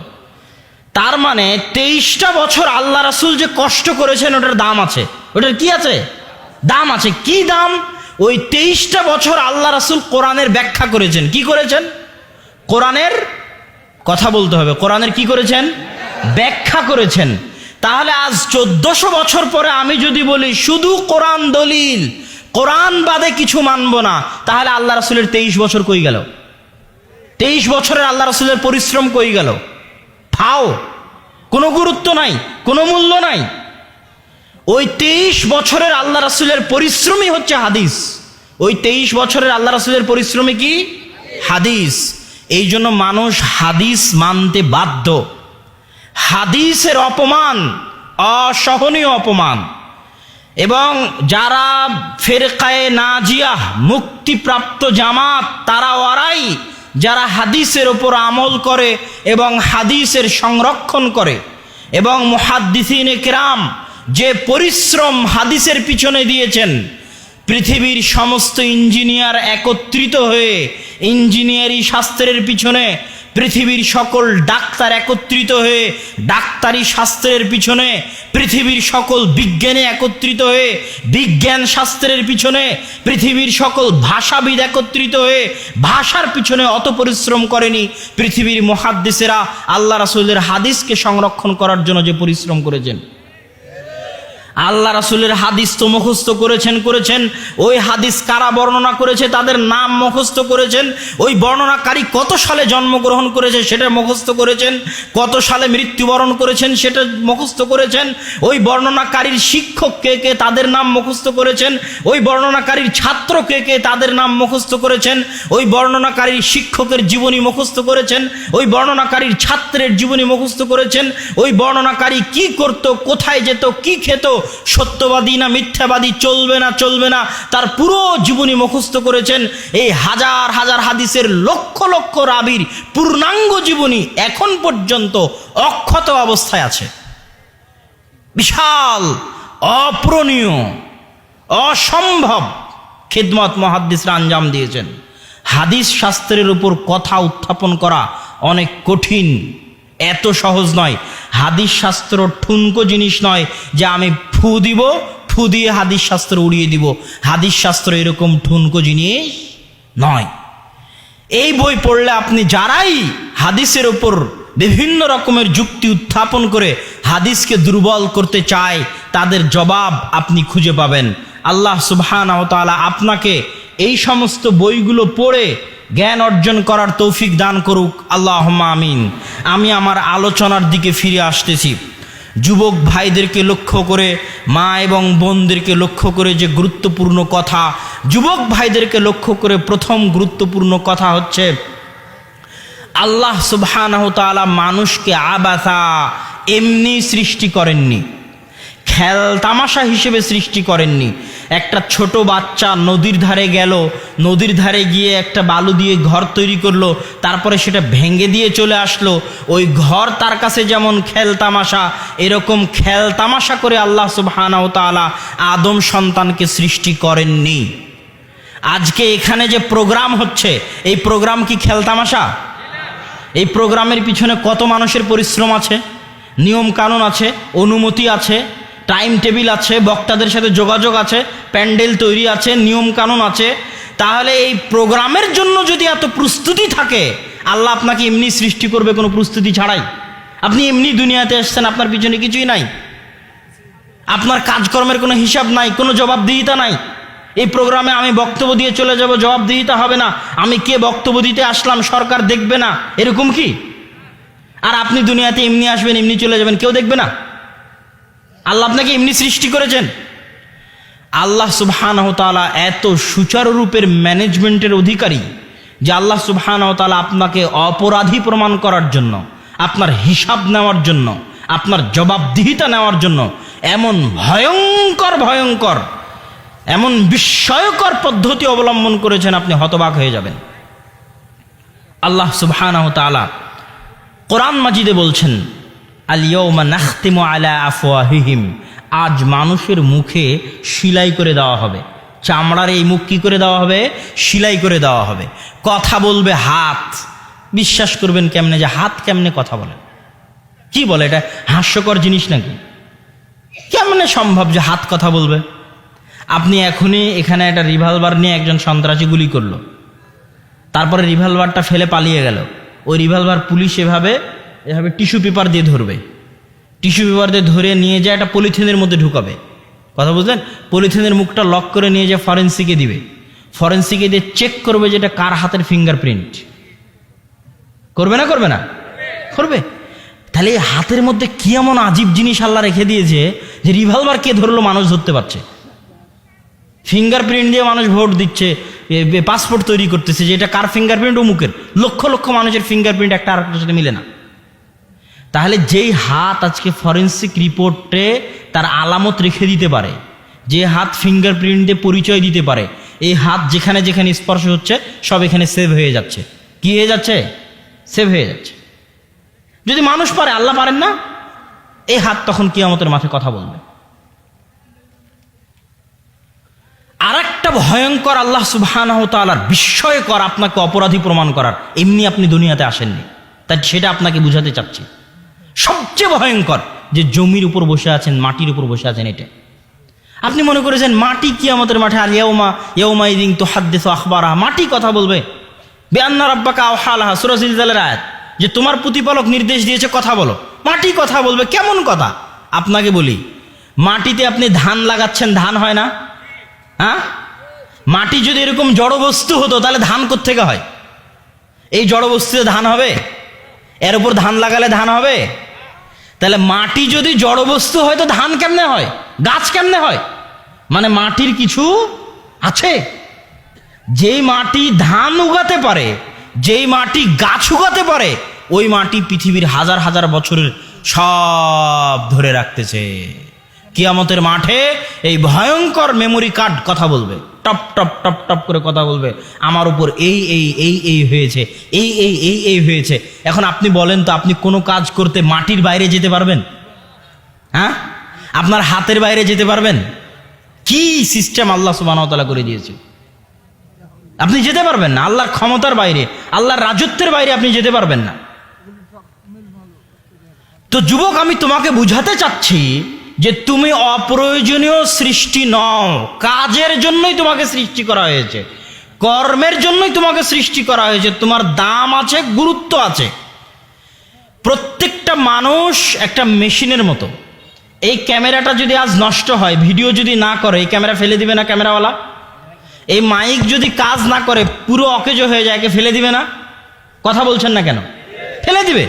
তার মানে 23টা বছর আল্লাহ রাসূল যে কষ্ট করেছেন ওটার দাম আছে, ওটার কি আছে, দাম আছে। কি দাম? ওই 23টা বছর আল্লাহ রাসূল কোরআনের ব্যাখ্যা করেছেন। কি করেছেন? কোরআনের, কথা বলতে হবে, কোরআনের কি করেছেন? ব্যাখ্যা করেছেন। তাহলে আজ 1400 বছর পরে আমি যদি বলি শুধু কোরআন দলিল, কোরআন বাদে কিছু মানব না, তাহলে আল্লাহ রাসূলের 23 বছর কই গেল? 23 বছরের আল্লাহ রাসূলের পরিশ্রম কই গেল? ফাও, কোনো গুরুত্ব নাই, কোনো মূল্য নাই। ওই 23 বছরের আল্লাহ রাসূলের পরিশ্রমই হচ্ছে হাদিস। ওই 23 বছরের আল্লাহ রাসূলের পরিশ্রমী কি? হাদিস। এই জন্য মানুষ হাদিস মানতে বাধ্য। হাদিসের অপমান অসহনীয় অপমান। এবং যারা ফেরকায়ে নাজিয়াহ, মুক্তিপ্রাপ্ত জামাত, তারা ওরাই যারা হাদিসের ওপর আমল করে এবং হাদিসের সংরক্ষণ করে। এবং মুহাদ্দিসিনে কিরাম যে পরিশ্রম হাদিসের পিছনে দিয়েছেন, পৃথিবীর সমস্ত ইঞ্জিনিয়ার একত্রিত হয়ে ইঞ্জিনিয়ারি শাস্ত্রের পিছনে, পৃথিবীর সকল ডাক্তার একত্রিত হয়ে ডাক্তারি শাস্ত্রের পিছনে, পৃথিবীর সকল বিজ্ঞানী একত্রিত হয়ে বিজ্ঞান শাস্ত্রের পিছনে, পৃথিবীর সকল ভাষাবিদ একত্রিত হয়ে ভাষার পিছনে অত পরিশ্রম করেনি পৃথিবীর মুহাদ্দিসেরা আল্লাহ রাসূলের হাদিসকে সংরক্ষণ করার জন্য যে পরিশ্রম করেছেন। আল্লাহ রাসূলের হাদিস তো মুখস্থ করেছেন। ওই হাদিস কারা বর্ণনা করেছে তাদের নাম মুখস্থ করেছেন। ওই বর্ণনাকারী কত সালে জন্মগ্রহণ করেছে সেটা মুখস্থ করেছেন, কত সালে মৃত্যুবরণ করেছেন সেটা মুখস্থ করেছেন। ওই বর্ণনাকারীর শিক্ষক কে কে তাদের নাম মুখস্থ করেছেন। ওই বর্ণনাকারীর ছাত্র কে কে তাদের নাম মুখস্থ করেছেন। ওই বর্ণনাকারীর শিক্ষকের জীবনী মুখস্থ করেছেন। ওই বর্ণনাকারীর ছাত্রের জীবনী মুখস্থ করেছেন। ওই বর্ণনাকারী কি করত, কোথায় যেত, কি খেত, সত্যবাদী না মিথ্যাবাদী, চলবে না চলবে না, তার পুরো জীবনী মুখস্থ করেছেন। এই হাজার হাজার হাদিসের লক্ষ লক্ষ রাবীর পূর্ণাঙ্গ জীবনী এখন পর্যন্ত অক্ষত অবস্থায় আছে। বিশাল, অপূরণীয়, অসম্ভব খিদমত মুহাদ্দিসরা আঞ্জাম দিয়েছেন। হাদিস শাস্ত্রের উপর কথা উত্থাপন করা অনেক কঠিন, এত সহজ নয়। হাদিস শাস্ত্র ঠুনকো জিনিস নয় যে আমি ফু দিব, ফু দিয়ে হাদিস শাস্ত্র উড়িয়ে দিব। হাদিস শাস্ত্র এরকম ঠুনকো জিনিস নয়। এই বই পড়লে আপনি যারাই হাদিসের উপর বিভিন্ন রকমের যুক্তি উত্থাপন করে হাদিসকে দুর্বল করতে চায়, তাদের জবাব আপনি খুঁজে পাবেন। আল্লাহ সুবহানাহু ওয়া তাআলা আপনাকে এই সমস্ত বইগুলো পড়ে জ্ঞান অর্জন করার তৌফিক দান করুক, আল্লাহুম্মা আমিন। আমি আমার আলোচনার দিকে ফিরে আসতেছি। যুবক ভাইদেরকে লক্ষ্য করে, মা এবং বোনদেরকে লক্ষ্য করে যে গুরুত্বপূর্ণ কথা, যুবক ভাইদেরকে লক্ষ্য করে প্রথম গুরুত্বপূর্ণ কথা হচ্ছে, আল্লাহ সুবহানাহু ওয়া তাআলা মানুষকে আবাসা এমনি সৃষ্টি করেননি, খেল তামাশা হিসেবে সৃষ্টি করেননি। একটা ছোট বাচ্চা নদীর ধারে গেল, নদীর ধারে গিয়ে একটা বালু দিয়ে ঘর তৈরি করলো, তারপরে সেটা ভেঙে দিয়ে চলে আসলো। ওই ঘর তার কাছে যেমন খেল তামাশা, এরকম খেল তামাশা করে আল্লাহ সুবহানাহু ওয়া তাআলা আদম সন্তানকে সৃষ্টি করেননি। আজকে এখানে যে প্রোগ্রাম হচ্ছে, এই প্রোগ্রাম কি খেল তামাশা? এই প্রোগ্রামের পিছনে কত মানুষের পরিশ্রম আছে, নিয়ম কানুন আছে, অনুমতি আছে, টাইম টেবিল আছে, বক্তাদের সাথে যোগাযোগ আছে, প্যান্ডেল তৈরি আছে, নিয়ম কানুন আছে। তাহলে এই প্রোগ্রামের জন্য যদি এত প্রস্তুতি থাকে, আল্লাহ আপনাকে এমনি সৃষ্টি করবে কোনো প্রস্তুতি ছাড়াই? আপনি এমনি দুনিয়াতে এসেছেন, আপনার পিছনে কিছুই নাই, আপনার কাজকর্মের কোনো হিসাব নাই, কোনো জবাবদিহিতা নাই। এই প্রোগ্রামে আমি বক্তব্য দিয়ে চলে যাব, জবাবদিহিতা হবে না। আমি কে বক্তব্য দিতে আসলাম সরকার দেখবে না, এরকম কি? আর আপনি দুনিয়াতে এমনি আসবেন, এমনি চলে যাবেন, কেউ দেখবে না? আল্লাহ আপনাকে এমনি সৃষ্টি করেছেন। আল্লাহ সুবহানাহু ওয়া তাআলা এত সুচারু রূপের ম্যানেজমেন্টের অধিকারী যে আল্লাহ সুবহানাহু ওয়া তাআলা আপনাকে অপরাধী প্রমাণ করার জন্য, আপনার হিসাব নেওয়ার জন্য, আপনার জবাবদিহিতা নেওয়ার জন্য এমন ভয়ঙ্কর ভয়ঙ্কর, এমন বিস্ময়কর পদ্ধতি অবলম্বন করেছেন, আপনি হতবাক হয়ে যাবেন। আল্লাহ সুবহানাহু ওয়া তাআলা কোরআন মাজিদে বলছেন, আল ইয়াউমা নাখতিমু আলা আফওয়াহিহিম, আজ মানুষের মুখে সেলাই করে দেওয়া হবে। চামড়ার এই মুখ কি করে দেওয়া হবে? সেলাই করে দেওয়া হবে। কথা বলবে হাত। বিশ্বাস করবেন কেমনে যে হাত কেমনে কথা বলে? কি বলে, এটা হাস্যকর জিনিস নাকি? কেমনে সম্ভব যে হাত কথা বলবে? আপনি এখনই এখানে একটা রিভলভার নিয়ে একজন সন্ত্রাসী গুলি করলো, তারপরে রিভলভারটা ফেলে পালিয়ে গেল। ওই রিভলভার পুলিশ এভাবে টিস্যু পেপার দিয়ে ধরবে, টিস্যু পেপার দিয়ে ধরে নিয়ে যায় একটা পলিথিনের মধ্যে ঢুকাবে। কথা বুঝলেন? পলিথিনের মুখটা লক করে নিয়ে যায় ফরেন্সিকে দিবে। ফরেন্সিকে দিয়ে চেক করবে যে এটা কার হাতের ফিঙ্গারপ্রিন্ট। করবে না? করবে না? করবে। তাহলে এই হাতের মধ্যে কি এমন আজীব জিনিস আল্লাহ রেখে দিয়েছে যে রিভলভার কে ধরলো মানুষ ধরতে পারছে। ফিঙ্গারপ্রিন্ট দিয়ে মানুষ ভোট দিচ্ছে, পাসপোর্ট তৈরি করতেছে যে এটা কার ফিঙ্গারপ্রিন্ট, অমুকের। লক্ষ লক্ষ মানুষের ফিঙ্গারপ্রিন্ট একটা আরেকটার সাথে মিলে না। তাহলে যেই হাত আজকে ফরেন্সিক রিপোর্টে তার আলামত রেখে দিতে পারে, যে হাত ফিঙ্গারপ্রিন্ট দিয়ে পরিচয় দিতে পারে, এই হাত যেখানে যেখানে স্পর্শ হচ্ছে সব এখানে সেভ হয়ে যাচ্ছে। কি হয়ে যাচ্ছে? সেভ হয়ে যাচ্ছে। যদি মানুষ পারে, আল্লাহ পারেন না? এই হাত তখন কিয়ামতের মাঠে কথা বলবে। আর একটা ভয়ঙ্কর, আল্লাহ সুবহানাহু ওয়া তাআলার বিস্ময়কর, আপনাকে অপরাধী প্রমাণ করার। এমনি আপনি দুনিয়াতে আসেননি, তাই সেটা আপনাকে বুঝাতে চাচ্ছি। সবচেয়ে ভয়ঙ্কর যে জমির উপর বসে আছেন, মাটির উপর বসে আছেন। এটা আপনি মনে করেছেন মাটি কিয়ামতের মাঠে আল ইয়াউমাইদিন তুহাদ্দিসু আখবারাহা, মাটি কথা বলবে। বিআন্না রাব্বাকা আওহা লাহা, সূরা জিলজালের আয়াত, যে তোমার প্রতিপালক নির্দেশ দিয়েছে কথা বলো। মাটি কথা বলবে। কেমন কথা? আপনাকে বলি, মাটিতে আপনি ধান লাগাচ্ছেন, ধান হয় না? হ্যাঁ, মাটি যদি এরকম জড় বস্তু হতো তাহলে ধান কোত্থেকে হয়? এই জড় বস্তুতে ধান হবে? এর উপর ধান লাগালে ধান হবে? তাহলে মাটি যদি জড় বস্তু হয় তো ধান কেমনে হয়, গাছ কেমনে হয়? মানে মাটির কিছু আছে। যেই মাটি ধান উগাতে পারে, যেই মাটি গাছ উগাতে পারে, ওই মাটি পৃথিবীর হাজার হাজার বছরের সব ধরে রাখতেছে। কিয়ামতের মাঠে এই ভয়ঙ্কর মেমোরি কার্ড কথা বলবে, টপ টপ টপ টপ করে কথা বলবে, আমার উপর এই এই এই এই হয়েছে, এই এই এই এই হয়েছে। এখন আপনি বলেন তো, আপনি কোনো কাজ করতে মাটির বাইরে যেতে পারবেন? হ্যাঁ, আপনার হাতের বাইরে যেতে পারবেন? কি সিস্টেম আল্লাহ সুবহানাহু ওয়া তাআলা করে দিয়েছে, আপনি যেতে পারবেন না। আল্লাহর ক্ষমতার বাইরে, আল্লাহর রাজত্বের বাইরে আপনি যেতে পারবেন না। তো যুবক, আমি তোমাকে বুঝাতে চাচ্ছি যে তুমি অপ্রয়োজনীয় সৃষ্টি নও। কাজের জন্যই তোমাকে সৃষ্টি করা হয়েছে, কর্মের জন্যই তোমাকে সৃষ্টি করা হয়েছে। তোমার দাম আছে, গুরুত্ব আছে। প্রত্যেকটা মানুষ একটা মেশিনের মতো। এই ক্যামেরাটা যদি আজ নষ্ট হয়, ভিডিও যদি না করে, এই ক্যামেরা ফেলে দিবে না ক্যামেরাওয়ালা? এই মাইক যদি কাজ না করে, পুরো অকেজো হয়ে যায়, একে ফেলে দিবে না? কথা বলছেন না কেন? ফেলে দিবে।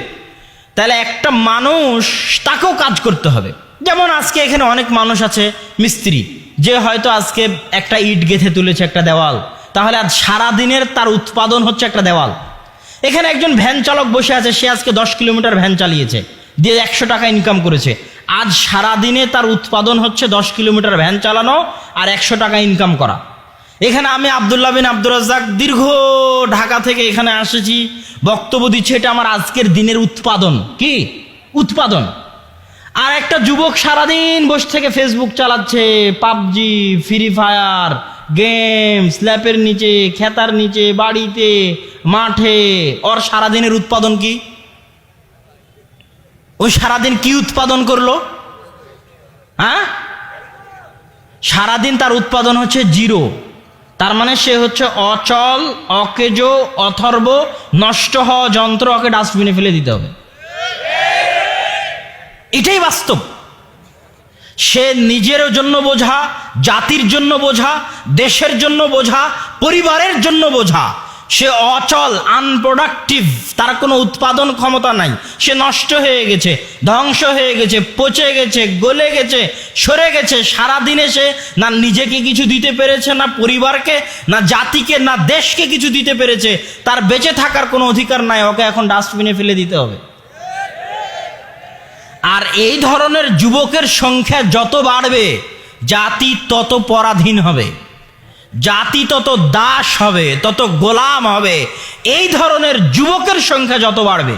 তাহলে একটা মানুষ, তাকেও কাজ করতে হবে। যেমন আজকে এখানে অনেক মানুষ আছে মিস্ত্রি, যে হয়তো আজকে একটা ইট গেঁথে তুলেছে একটা দেওয়াল, তাহলে আজ সারাদিনের তার উৎপাদন হচ্ছে একটা দেওয়াল। এখানে একজন ভ্যান চালক বসে আছে, সে আজকে 10 কিলোমিটার ভ্যান চালিয়েছে, দিয়ে 100 টাকা ইনকাম করেছে। আজ সারাদিনে তার উৎপাদন হচ্ছে 10 কিলোমিটার ভ্যান চালানো আর 100 টাকা ইনকাম করা। এখানে আমি আব্দুল্লাহ বিন আব্দুর রাজ্জাক দীর্ঘ ঢাকা থেকে এখানে আসেছি, বক্তব্য দিচ্ছে, এটা আমার আজকের দিনের উৎপাদন। কি উৎপাদন? আর একটা যুবক সারাদিন বসে থেকে ফেসবুক চালাচ্ছে, পাবজি, ফ্রি ফায়ার, গেম, স্ল্যাপের নিচে, খেতার নিচে, বাড়িতে, মাঠে। ওর সারাদিনের উৎপাদন কি? ওই সারাদিন কি উৎপাদন করলো? হ্যাঁ, সারাদিন তার উৎপাদন হচ্ছে জিরো। তার মানে সে হচ্ছে অচল, অকেজো, অথর্ব, নষ্ট হওয়া যন্ত্র। ওকে ডাস্টবিনে ফেলে দিতে হবে। এটাই বাস্তব। সে নিজের জন্য বোঝা, জাতির জন্য বোঝা, দেশের জন্য বোঝা, পরিবারের জন্য বোঝা। সে অচল, আনপ্রোডাক্টিভ, তার কোনো উৎপাদন ক্ষমতা নাই। সে নষ্ট হয়ে গেছে, ধ্বংস হয়ে গেছে, পচে গেছে, গলে গেছে, সরে গেছে। সারাদিনে সে না নিজেকে কিছু দিতে পেরেছে, না পরিবারকে, না জাতিকে, না দেশকে কিছু দিতে পেরেছে। তার বেঁচে থাকার কোনো অধিকার নাই। ওকে এখন ডাস্টবিনে ফেলে দিতে হবে। আর এই ধরনের যুবকের সংখ্যা যত বাড়বে, জাতি তত পরাধীন হবে, জাতি তত দাস হবে, তত গোলাম হবে। এই ধরনের যুবকের সংখ্যা যত বাড়বে।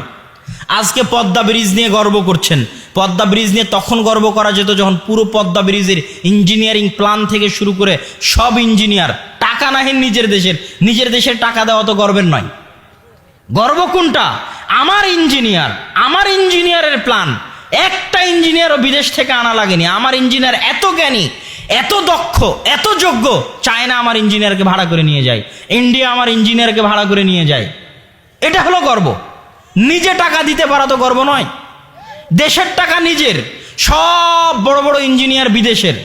আজকে পদ্মা ব্রিজ নিয়ে গর্ব করছেন। পদ্মা ব্রিজ নিয়ে তখন গর্ব করা যেত যখন পুরো পদ্মা ব্রিজের ইঞ্জিনিয়ারিং প্ল্যান থেকে শুরু করে সব ইঞ্জিনিয়ার টাকা নাহেন নিজের দেশের। নিজের দেশের টাকা দেওয়া তো গর্বের নয়। গর্ব কোনটা? আমার ইঞ্জিনিয়ার, আমার ইঞ্জিনিয়ারের প্ল্যান। একটা ইঞ্জিনিয়ারও বিদেশ থেকে আনা লাগেনি। আমার ইঞ্জিনিয়ার এত জ্ঞানী, এত দক্ষ, এত যোগ্য, চায়না আমার ইঞ্জিনিয়ারকে ভাড়া করে নিয়ে যায়, ইন্ডিয়া আমার ইঞ্জিনিয়ারকে ভাড়া করে নিয়ে যায়। এটা হলো গর্ব। নিজে টাকা দিতে পারা তো গর্ব নয়। দেশের টাকা নিজের, সব বড় বড় ইঞ্জিনিয়ার বিদেশের।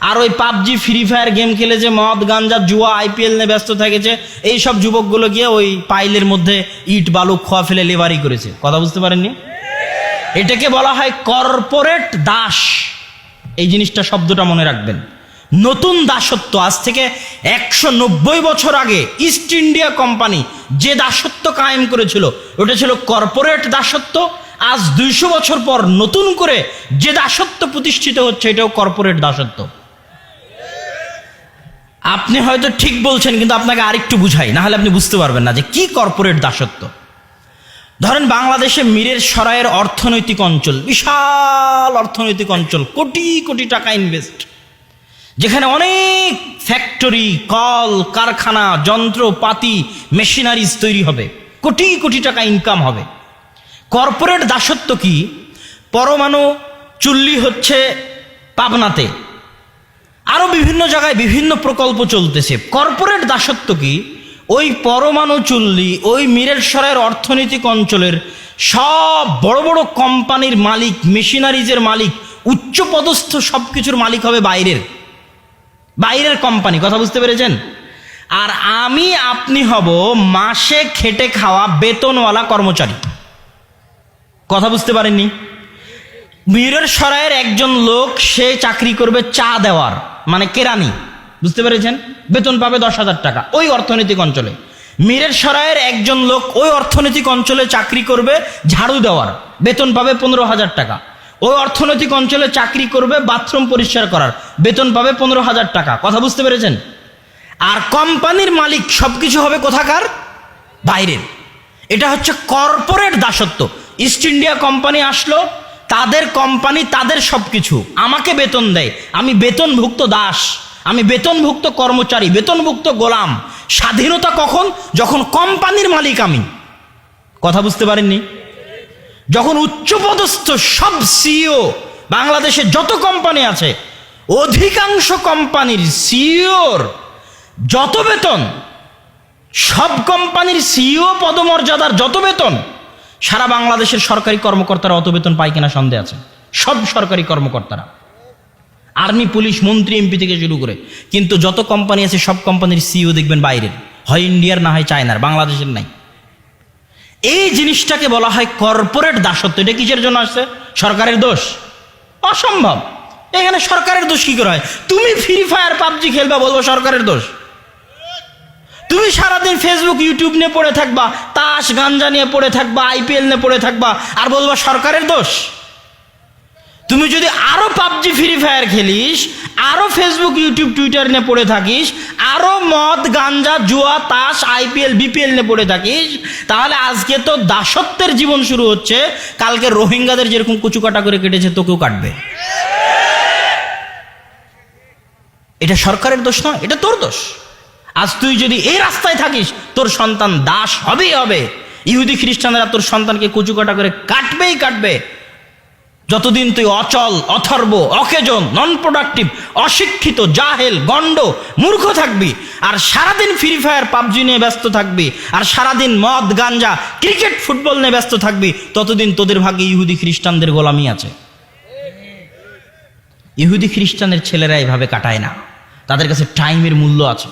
আর ওই পাবজি, ফ্রি ফায়ার গেম খেলে যে মদ, গাঞ্জা, জুয়া, IPL নিয়ে ব্যস্ত থেকেছে, এইসব যুবকগুলো গিয়ে ওই পাইলের মধ্যে ইট বালু খোয়া ফেলে লেবারি করেছে। কথা বুঝতে পারেননি? এটাকে বলা হয় কর্পোরেট দাস। এই জিনিসটা, শব্দটা মনে রাখবেন। নতুন দাসত্ব। আজ থেকে 190 বছর আগে ইস্ট ইন্ডিয়া কোম্পানি যে দাসত্ব কায়েম করেছিল, ওটা ছিল কর্পোরেট দাসত্ব। আজ 200 বছর পর নতুন করে যে দাসত্ব প্রতিষ্ঠিত হচ্ছে, এটাও কর্পোরেট দাসত্ব। আপনি হয়তো ঠিক বলছেন, কিন্তু আপনাকে আরেকটু বুঝাই, না হলে আপনি বুঝতে পারবেন না যে কি কর্পোরেট দাসত্ব। ধরেন বাংলাদেশে মিরের সরাইয়ের অর্থনৈতিক অঞ্চল, বিশাল অর্থনৈতিক অঞ্চল, কোটি কোটি টাকা ইনভেস্ট, যেখানে অনেক ফ্যাক্টরি, কল কারখানা, যন্ত্রপাতি, মেশিনারিজ তৈরি হবে, কোটি কোটি টাকা ইনকাম হবে। কর্পোরেট দাসত্ব কি? পরমাণু চুল্লি হচ্ছে পাবনাতে, আরো বিভিন্ন জায়গায় বিভিন্ন প্রকল্প চলতেছে। কর্পোরেট দাসত্ব কি? ওই পরমাণু চুল্লি, ওই মিরের সরাইয়ের অর্থনৈতিক অঞ্চলের সব বড় বড় কোম্পানির মালিক, মেশিনারিজের মালিক, উচ্চপদস্থ সবকিছুর মালিক হবে বাইরের কোম্পানি। কথা বুঝতে পেরেছেন? আর আমি আপনি হব মাসে খেটে খাওয়া বেতনওয়ালা কর্মচারী। কথা বুঝতে পারেননি? মিরের সরাইয়ের একজন লোক, সে চাকরি করবে চা দেওয়ার, মানে কেরানি। বুঝতে পেরেছেন? বেতন পাবে 10,000 টাকা ওই অর্থনৈতিক অঞ্চলে। মিরের সরাইয়ের একজন লোক ওই অর্থনৈতিক অঞ্চলে চাকরি করবে ঝাড়ু দেওয়ার, বেতন পাবে 15,000 টাকা। ওই অর্থনৈতিক অঞ্চলে চাকরি করবে, বাথরুম পরিষ্কার করার, বেতন পাবে 15,000 টাকা। কথা বুঝতে পেরেছেন? আর কোম্পানির মালিক সবকিছু হবে কোথাকার? বাইরের। এটা হচ্ছে কর্পোরেট দাসত্ব। ইস্ট ইন্ডিয়া কোম্পানি আসলো, তাদের কোম্পানি, তাদের সবকিছু, আমাকে বেতন দেয়, আমি বেতনভুক্ত দাস, আমি বেতনভুক্ত কর্মচারী, বেতনভুক্ত গোলাম। স্বাধীনতা কখন? যখন কোম্পানির মালিক আমি। কথা বুঝতে পারেননি? যখন উচ্চপদস্থ সব সিইও, বাংলাদেশে যত কোম্পানি আছে অধিকাংশ কোম্পানির সিইওর যত বেতন, সব কোম্পানির সিইও পদমর্যাদার যত বেতন, সারা বাংলাদেশের সরকারি কর্মকর্তারা অত বেতন পায় কিনা সন্দেহ আছে। সব সরকারি কর্মকর্তারা, আর্মি, পুলিশ, মন্ত্রী, এমপি থেকে শুরু করে। কিন্তু যত কোম্পানি আছে সব কোম্পানির সিইও দেখবেন বাইরের, হয় ইন্ডিয়ার না হয় চায়নার, বাংলাদেশের নাই। এই জিনিসটাকে বলা হয় কর্পোরেট দাসত্ব। এটা কিসের জন্য আসছে? সরকারের দোষ? অসম্ভব। এখানে সরকারের দোষ কি করে হয়? তুমি ফ্রি ফায়ার, পাবজি খেলবা, বলবো সরকারের দোষ? তুমি সারাদিন ফেসবুক, ইউটিউব নিয়ে পড়ে থাকবা, তাস গাঞ্জা নিয়ে পড়ে থাকবা, আইপিএল নিয়ে পড়ে থাকবা, আর বলবা সরকারের দোষ? তুমি যদি আরো পাবজি, ফ্রি ফায়ার খেলিস, আরো ফেসবুক, ইউটিউব, টুইটার নিয়ে পড়ে থাকিস, আরো মদ, গাঞ্জা, জুয়া, তাস, আইপিএল, বিপিএল নিয়ে পড়ে থাকিস, তাহলে আজকে তো দাসত্বের জীবন শুরু হচ্ছে। কালকে রোহিঙ্গাদের যেরকম কুচুকাটা করে কেটেছে তোকেও কাটবে। এটা সরকারের দোষ নয়, এটা তোর দোষ। আজ তুই যদি এই রাস্তায় থাকিস, তোর সন্তান দাস হবেই হবে। ইহুদি খ্রিস্টানরা তোর সন্তানকে কুচুকাটা করে কাটবেই কাটবে। যতদিন তুই অচল, অথর্ব, অকেজন, নন প্রোডাক্টিভ, অশিক্ষিত, জাহেল, গন্ড, মূর্খ থাকবি, আর সারাদিন ফ্রি ফায়ার, পাবজি নিয়ে ব্যস্ত থাকবি, আর সারাদিন মদ, গাঞ্জা, ক্রিকেট, ফুটবল নিয়ে ব্যস্ত থাকবি, ততদিন তোদের ভাগ্যে ইহুদি খ্রিস্টানদের গোলামি আছে। ইহুদি খ্রিস্টানের ছেলেরা এভাবে কাটায় না, তাদের কাছে টাইমের মূল্য আছে।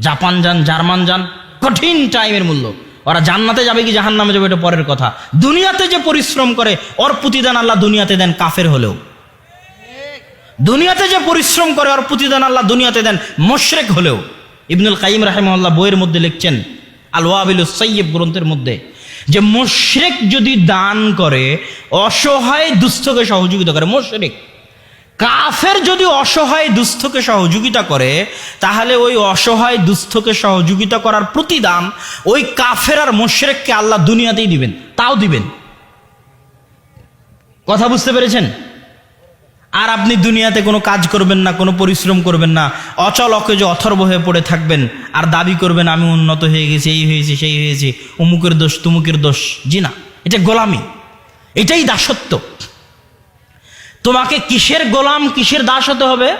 জাপান যান, জার্মান যান, কঠিন টাইমের মূল্য। ওরা জান্নাতে যাবে কি জাহান্নামে যাবে এটা পরের কথা। দুনিয়াতে যে পরিশ্রম করে ওর প্রতিদান আল্লাহ দুনিয়াতে দেন, কাফের হলেও। দুনিয়াতে যে পরিশ্রম করে ওর প্রতিদান আল্লাহ দুনিয়াতে দেন, মুশরিক হলেও। ইবনুল কাইয়িম রাহিমাহুল্লাহ বইয়ের মধ্যে লিখছেন, আল ওয়াবিলুস সাইয়্যিব গ্রন্থের মধ্যে, যে মুশরিক যদি দান করে, অসহায় দুস্থকে সহযোগিতা করে, মুশরিক। কাফের যদি অসহায় দুস্থকে সহযোগিতা করে, তাহলে ওই অসহায় দুস্থকে সহযোগিতা করার প্রতিদান ওই কাফের আর মুশরিককে আল্লাহ দুনিয়াতেই দিবেন, তাও দিবেন। কথা বুঝতে পেরেছেন? আর আপনি দুনিয়াতে কোনো কাজ করবেন না, কোনো পরিশ্রম করবেন না, অচল অকেজ অথর্ব হয়ে পড়ে থাকবেন, আর দাবি করবেন আমি উন্নত হয়ে গেছি, এই হয়েছি, সেই হয়েছি, অমুকের দোষ, তুমুকের দোষ। জি না, এটা গোলামি, এটাই দাসত্ব। তোমাকে কিসের গোলাম, কিসের দাস হতে হবে?